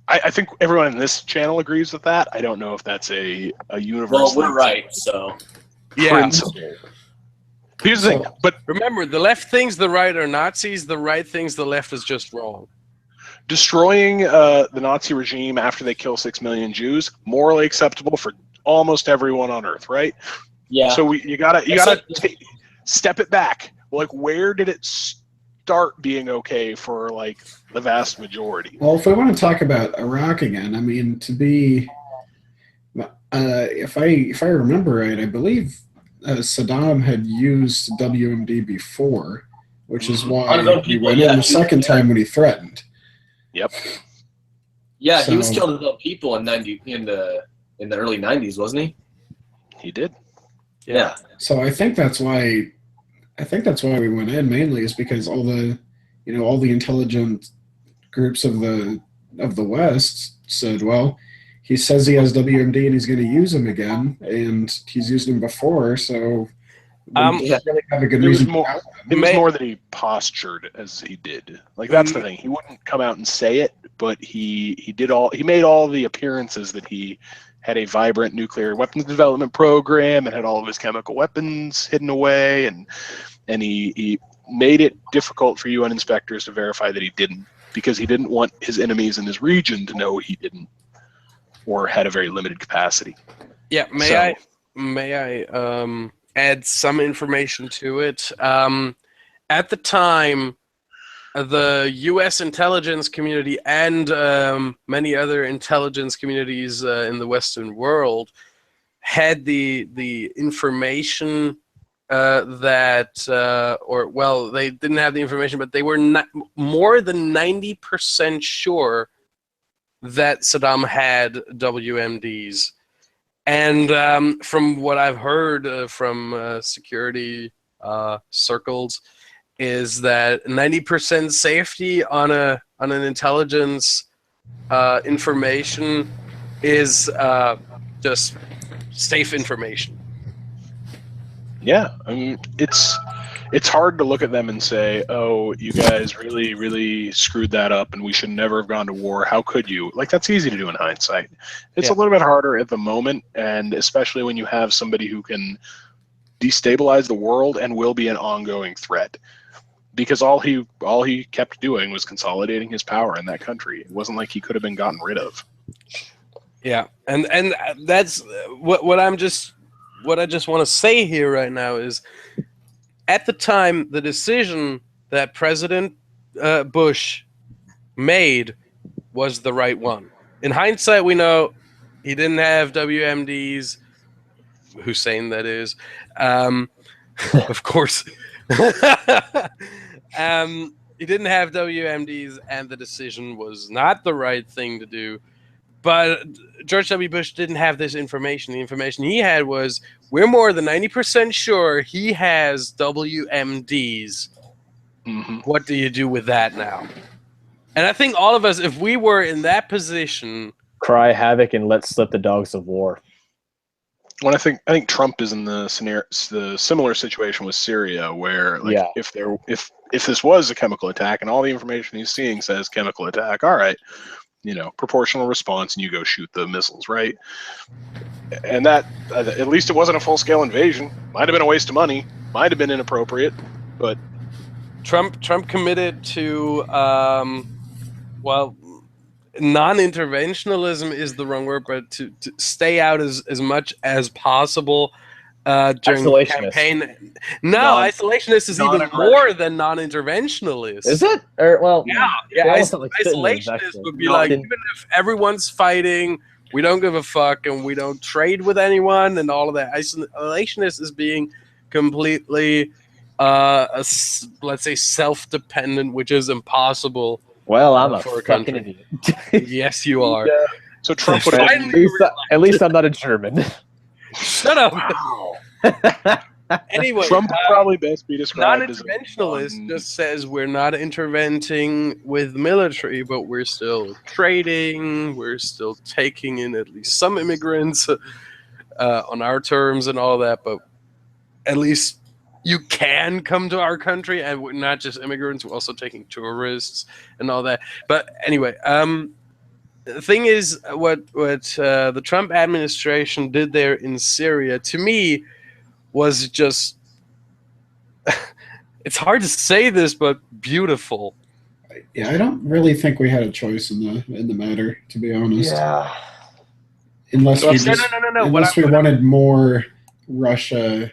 I think everyone in this channel agrees with that. I don't know if that's a universal. Well, we're right, so principle. Here's the thing, but remember, the left thinks the right are Nazis, the right thinks the left is just wrong. destroying the Nazi regime after they kill 6 million Jews, morally acceptable for almost everyone on Earth, right? Yeah. So you gotta step it back. Like, where did it start being okay for like the vast majority? Well, if we want to talk about Iraq again, I mean, to be, if I remember right, I believe Saddam had used WMD before, which is why he went in the second time when he threatened. Yep. Yeah, he was killing his own people in the early 90s, wasn't he? He did. Yeah. So I think that's why we went in mainly, is because all the intelligent groups of the West said, well, he says he has WMD and he's going to use him again, and he's used him before, so we don't really have a good reason. It was more that he postured as he did. Like, that's the thing. He wouldn't come out and say it, but he made all the appearances that he had a vibrant nuclear weapons development program and had all of his chemical weapons hidden away, and he made it difficult for UN inspectors to verify that he didn't, because he didn't want his enemies in his region to know he didn't, or had a very limited capacity. Yeah, may I add some information to it? At the time, the U.S. intelligence community and many other intelligence communities in the Western world had the information they didn't have the information, but they were not more than 90% sure that Saddam had WMDs. And from what I've heard from security circles, is that 90% safety on an intelligence information is just safe information. Yeah, I mean, it's hard to look at them and say, oh, you guys really, really screwed that up and we should never have gone to war. How could you? Like, that's easy to do in hindsight. It's a little bit harder at the moment, and especially when you have somebody who can destabilize the world and will be an ongoing threat. Because all he kept doing was consolidating his power in that country. It wasn't like he could have been gotten rid of. Yeah, and that's what I just want to say here right now is, at the time, the decision that President Bush made was the right one. In hindsight, we know he didn't have WMDs. Hussein, that is. Of course. He didn't have WMDs, and the decision was not the right thing to do. But George W. Bush didn't have this information. The information he had was, we're more than 90% sure he has WMDs. Mm-hmm. What do you do with that now? And I think all of us, if we were in that position... Cry havoc and let slip the dogs of war. Well, I think Trump is in the similar situation with Syria, where if this was a chemical attack and all the information he's seeing says chemical attack, all right, proportional response, and you go shoot the missiles, right? And that at least it wasn't a full-scale invasion. Might have been a waste of money, might have been inappropriate, but Trump committed to non-interventionalism is the wrong word, but to stay out as much as possible during the campaign. No, isolationist is even more than non-interventionalist. Is it? Or Isolationist would be like, even if everyone's fighting, we don't give a fuck and we don't trade with anyone and all of that. Isolationist is being completely, let's say, self-dependent, which is impossible. Well, I'm a fucking idiot. Yes, you are. So Trump would at least I'm not a German. Shut up. Wow. Anyway, Trump would probably best be described as non-interventionalist. Just says we're not interventing with military, but we're still trading. We're still taking in at least some immigrants on our terms and all that. But at least you can come to our country, and we're not just immigrants. We're also taking tourists and all that. But anyway, the thing is, what the Trump administration did there in Syria, to me, was just, it's hard to say this, but beautiful. Yeah, I don't really think we had a choice in the matter, to be honest. Yeah. unless we just, no. unless we wanted more Russia,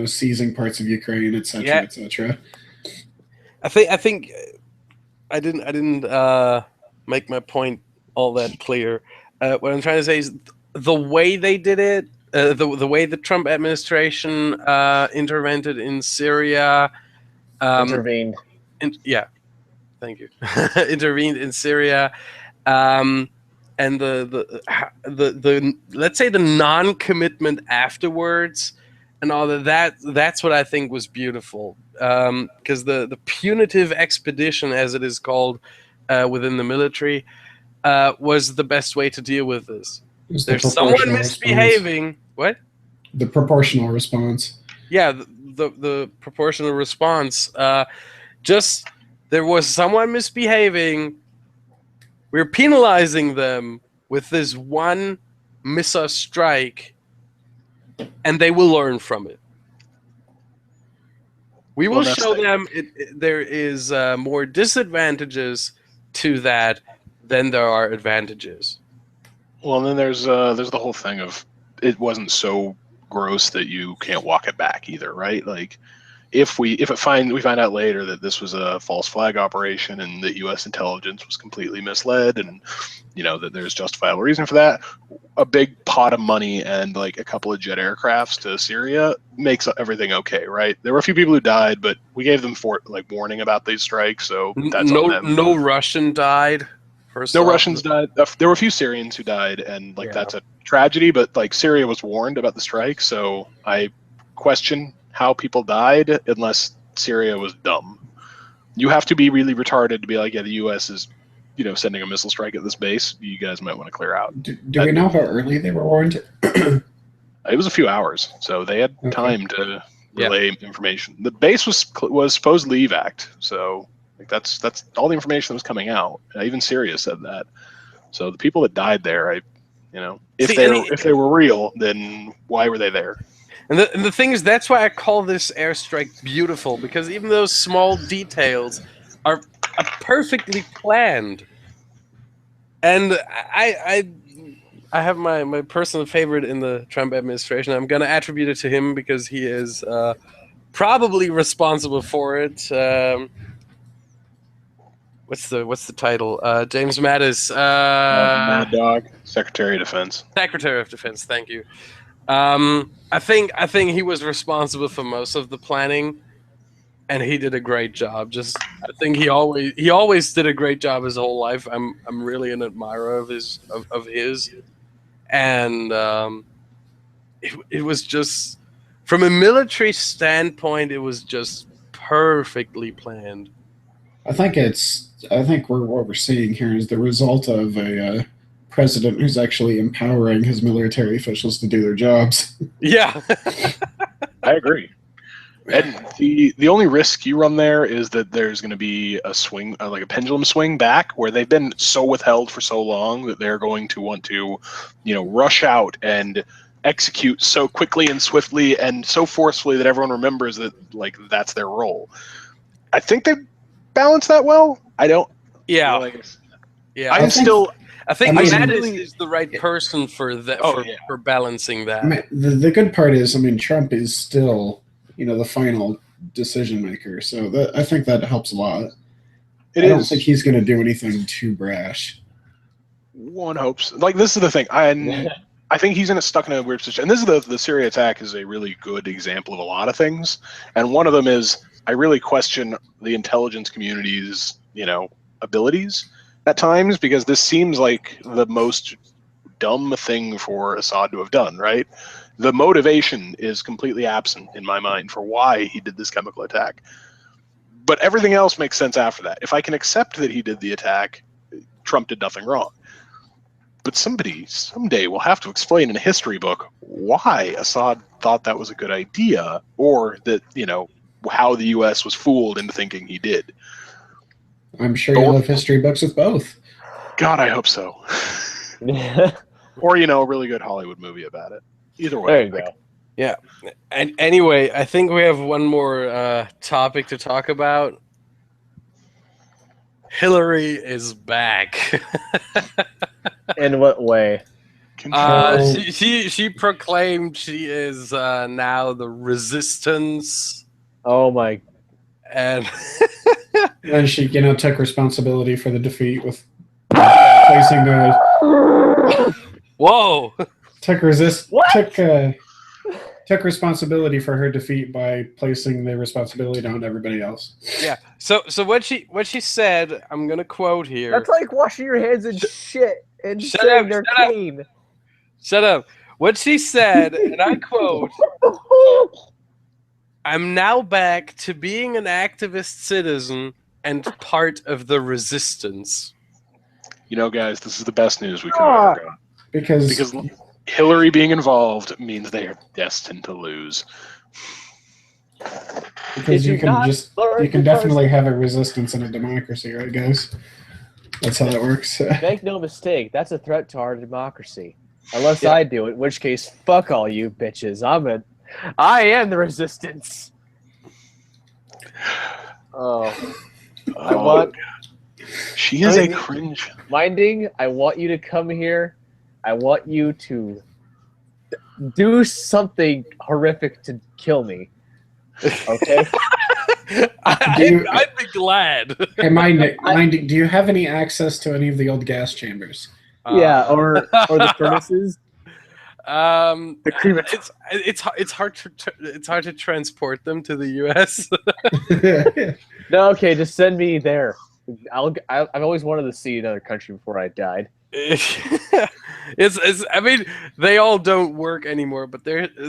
seizing parts of Ukraine, etc., etc. I think I didn't make my point all that clear. What I'm trying to say is the way they did it, the way the Trump administration intervened in Syria, Intervened. Thank you, intervened in Syria, and the let's say the non-commitment afterwards and all that's what I think was beautiful, because the punitive expedition, as it is called within the military, was the best way to deal with this. There's someone misbehaving. What? The proportional response. Yeah, the proportional response. Just there was someone misbehaving. We're penalizing them with this one missile strike, and they will learn from it. We will show them there is more disadvantages to that than there are advantages. Well, and then there's the whole thing of it wasn't so gross that you can't walk it back either, right? Like, if we find out later that this was a false flag operation and that U.S. intelligence was completely misled, and that there's justifiable reason for that, a big pot of money and like a couple of jet aircrafts to Syria makes everything okay, right? There were a few people who died, but we gave them warning about these strikes, so that's on them. No Russian died. No Russians died. There were a few Syrians who died, and that's a tragedy. But like Syria was warned about the strike, so I question how people died unless Syria was dumb. You have to be really retarded to be like, yeah, the U.S. is, sending a missile strike at this base. You guys might want to clear out. Do we know how early they were warned? It was a few hours, so they had time to relay information. The base was supposedly evac, so like that's all the information that was coming out. Even Syria said that. So the people that died there, if they were real, then why were they there? And the thing is, that's why I call this airstrike beautiful, because even those small details are perfectly planned. And I have my personal favorite in the Trump administration. I'm going to attribute it to him because he is probably responsible for it. What's the title? James Mattis. Mad Dog. Secretary of Defense. Secretary of Defense. Thank you. I think he was responsible for most of the planning, and he did a great job. I think he always did a great job his whole life. I'm really an admirer of his, and it was just, from a military standpoint, it was just perfectly planned. I think what we're seeing here is the result of a president who's actually empowering his military officials to do their jobs. Yeah. I agree. And the only risk you run there is that there's going to be a swing, like a pendulum swing back, where they've been so withheld for so long that they're going to want to, rush out and execute so quickly and swiftly and so forcefully that everyone remembers that that's their role. I think they balance that well. I don't. Yeah. Yeah. I think Mattis is the right person for that, for balancing that. The good part is, Trump is still, the final decision maker. So I think that helps a lot. I don't think he's going to do anything too brash. One hopes. This is the thing. I think he's stuck in a weird situation. And this is the Syria attack is a really good example of a lot of things. And one of them is, I really question the intelligence community's, abilities at times, because this seems like the most dumb thing for Assad to have done, right? The motivation is completely absent in my mind for why he did this chemical attack. But everything else makes sense after that. If I can accept that he did the attack, Trump did nothing wrong. But somebody someday will have to explain in a history book why Assad thought that was a good idea, or that, how the U.S. was fooled into thinking he did. I'm sure you'll have history books with both. God, I hope so. Or, a really good Hollywood movie about it. Either way. There you go. Yeah. And anyway, I think we have one more topic to talk about. Hillary is back. In what way? She proclaimed she is now the resistance, Oh my! and And she, took responsibility for the defeat with placing whoa. took responsibility for her defeat by placing the responsibility on everybody else. Yeah. So what she said, I'm gonna quote here. That's like washing your hands in shit and Shut saying up, they're shut up. clean. Shut up. What she said, and I quote, "I'm now back to being an activist citizen and part of the resistance." You know, guys, this is the best news we could have ever got. Because Hillary being involved means they are destined to lose. Because you can definitely have a resistance in a democracy, right, guys? That's how that works. Make no mistake, that's a threat to our democracy. Unless I do it, in which case, fuck all you bitches. I am the resistance. She is a cringe. Minding, I want you to come here. I want you to do something horrific to kill me. Okay? I'd be glad. Hey, Minding, do you have any access to any of the old gas chambers? Yeah, or the furnaces. It's hard to transport them to the U.S. No, okay, just send me there. I've always wanted to see another country before I died. I mean, they all don't work anymore, but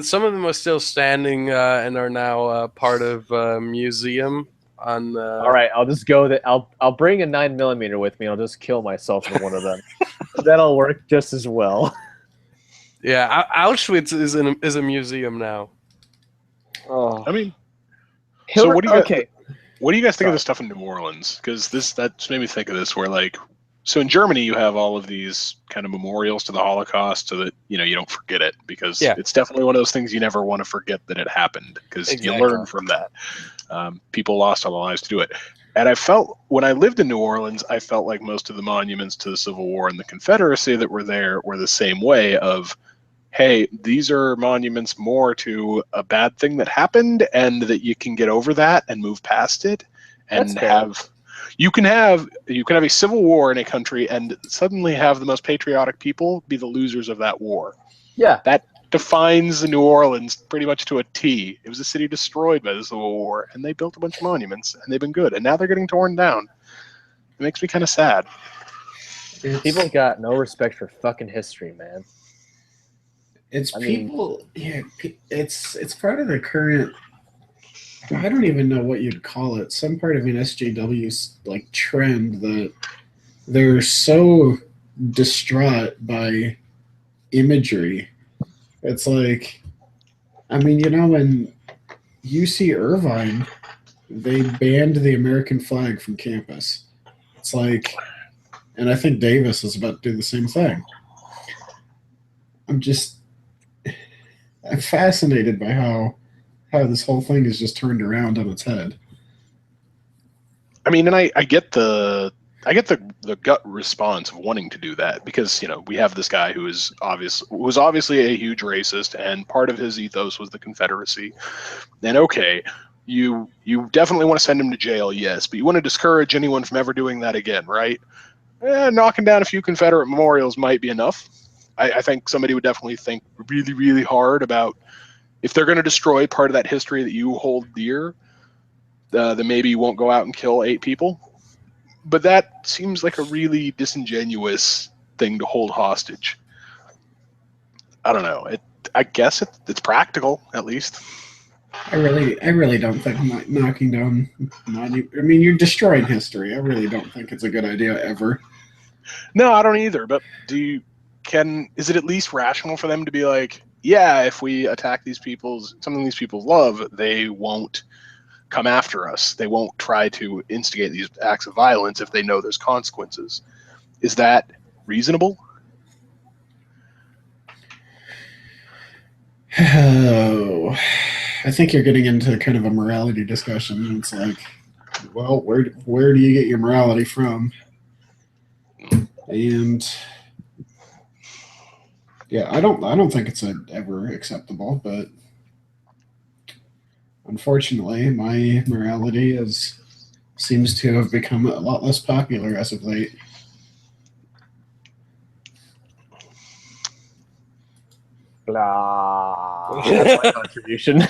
some of them are still standing and are now part of a museum. All right, I'll just go. I'll bring a 9mm with me. I'll just kill myself in one of them. That'll work just as well. Yeah, Auschwitz is a museum now. Oh, I mean, so what do you guys think of the stuff in New Orleans? Because that made me think of this, where so in Germany you have all of these kind of memorials to the Holocaust, so that you don't forget it, because it's definitely one of those things you never want to forget that it happened, because you learn from that. People lost all their lives to do it. And I felt, when I lived in New Orleans, I felt like most of the monuments to the Civil War and the Confederacy that were there were the same way of, hey, these are monuments more to a bad thing that happened, and that you can get over that and move past it, and you can have a civil war in a country and suddenly have the most patriotic people be the losers of that war. Yeah. That defines New Orleans pretty much to a T. It was a city destroyed by the Civil War, and they built a bunch of monuments, and they've been good, and now they're getting torn down. It makes me kind of sad. People got no respect for fucking history, man. It's part of the current, I don't even know what you'd call it, some part of an SJW's trend that they're so distraught by imagery. It's like, I mean, when UC Irvine, they banned the American flag from campus. It's like, and I think Davis is about to do the same thing. I'm fascinated by how this whole thing is just turned around on its head. I mean, and I get the gut response of wanting to do that, because we have this guy who was obviously a huge racist, and part of his ethos was the Confederacy. And okay, you definitely want to send him to jail, yes, but you want to discourage anyone from ever doing that again, right? Knocking down a few Confederate memorials might be enough. I think somebody would definitely think really, really hard about, if they're going to destroy part of that history that you hold dear, then maybe you won't go out and kill 8 people. But that seems like a really disingenuous thing to hold hostage. I don't know. I guess it's practical, at least. I really don't think knocking down you're destroying history. I really don't think it's a good idea ever. No, I don't either. But is it at least rational for them to be like, yeah, if we attack something these people love, they won't come after us. They won't try to instigate these acts of violence if they know there's consequences. Is that reasonable? Oh, I think you're getting into kind of a morality discussion. It's like, well, where do you get your morality from? And Yeah, I don't think it's ever acceptable, but unfortunately, my morality seems to have become a lot less popular as of late. Blah. That's my contribution.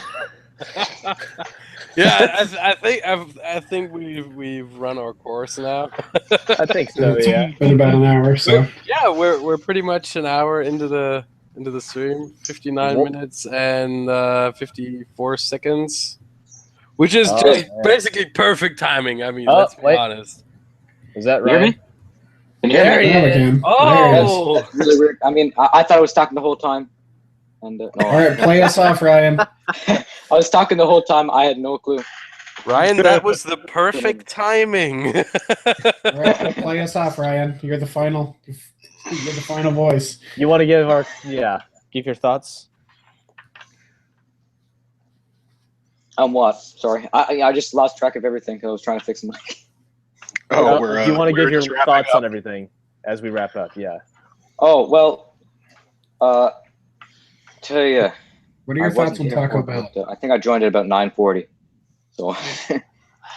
Yeah, I think we've run our course now. I think so. It's Yeah. been about an hour, so Yeah, we're pretty much an hour into the stream. 59 Whoop. minutes and 54 seconds, which is Oh, just man. basically perfect timing. I mean, Oh, let's be wait. honest. Is that You hear right? me? Can you hear There me? he Now we is. can. There he is. Oh, That's really weird. I mean, I thought I was talking the whole time. And no. All right, play us off, Ryan. I was talking the whole time. I had no clue. Ryan, that was the perfect timing. All right, play us off, Ryan. You're the final. You're the final voice. You want to give your thoughts? What? Sorry. I just lost track of everything because I was trying to fix the mic. Oh, Do you want to we're give your just wrapping thoughts up. on everything as we wrap up? Yeah. Oh, well, tell you. What are your thoughts on Taco Bell? I think I joined at about 9:40. So I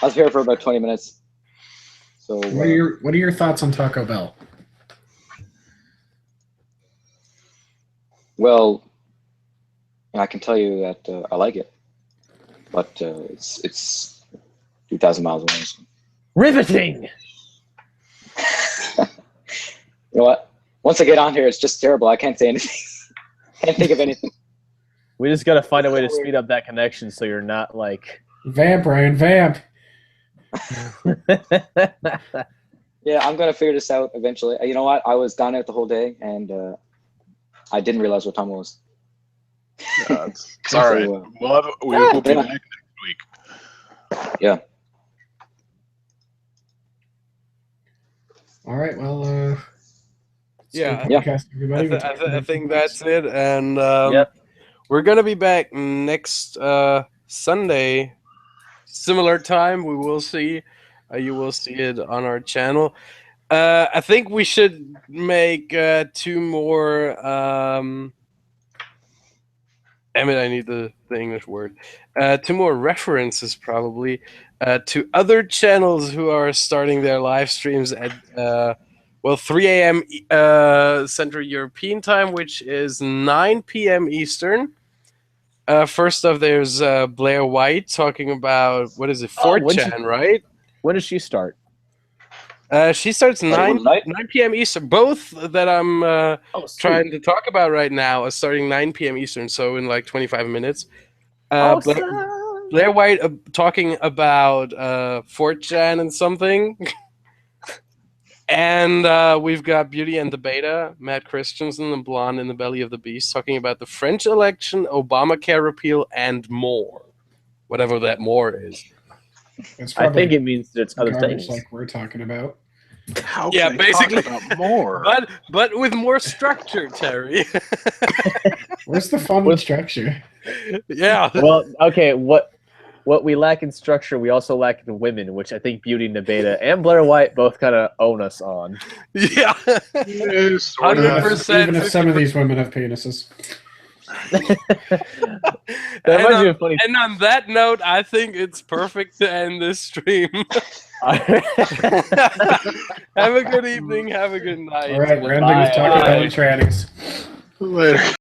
was here for about 20 minutes. So What are your thoughts on Taco Bell? well, I can tell you that I like it, but it's 2,000 miles away. So. Riveting. You know what? Once I get on here, it's just terrible. I can't say anything. Can't think of anything. We just got to find a way to speed up that connection so you're not like. Vamp, Ryan, vamp. Yeah, I'm gonna figure this out eventually. You know what? I was gone out the whole day, and I didn't realize what time it was. It's all right. So, We'll be yeah. back next week. Yeah. All right, well, Yeah. stay podcast, everybody. I think that's it, and Yep. we're gonna be back next Sunday, similar time. We will see. You will see it on our channel. I think we should make two more. I need the English word. Two more references, probably, to other channels who are starting their live streams at 3 a.m. Central European time, which is 9 p.m. Eastern. First off, there's Blair White talking about, what is it, 4chan, right? When does she start? She starts 9 p.m. Eastern. Both that I'm trying to talk about right now are starting 9 p.m. Eastern, so in like 25 minutes. Blair White talking about 4chan and something. And we've got Beauty and the Beta, Matt Christensen, and Blonde in the Belly of the Beast, talking about the French election, Obamacare repeal, and more. Whatever that more is. I think it means it's other garbage things. like we're talking about. How Yeah, can they talk basically. about more? But with more structure, Terry. Where's the fun with structure? Yeah. Well, okay, what we lack in structure, we also lack in women, which I think Beauty and the Beta and Blair White both kind of own us on. Yeah. Yes, sort of. 100%. Even if some of these women have penises. That reminds me of a funny. And on that note, I think it's perfect to end this stream. Have a good evening. Have a good night. All right, we're ending with Taco Bell and trannies. Later.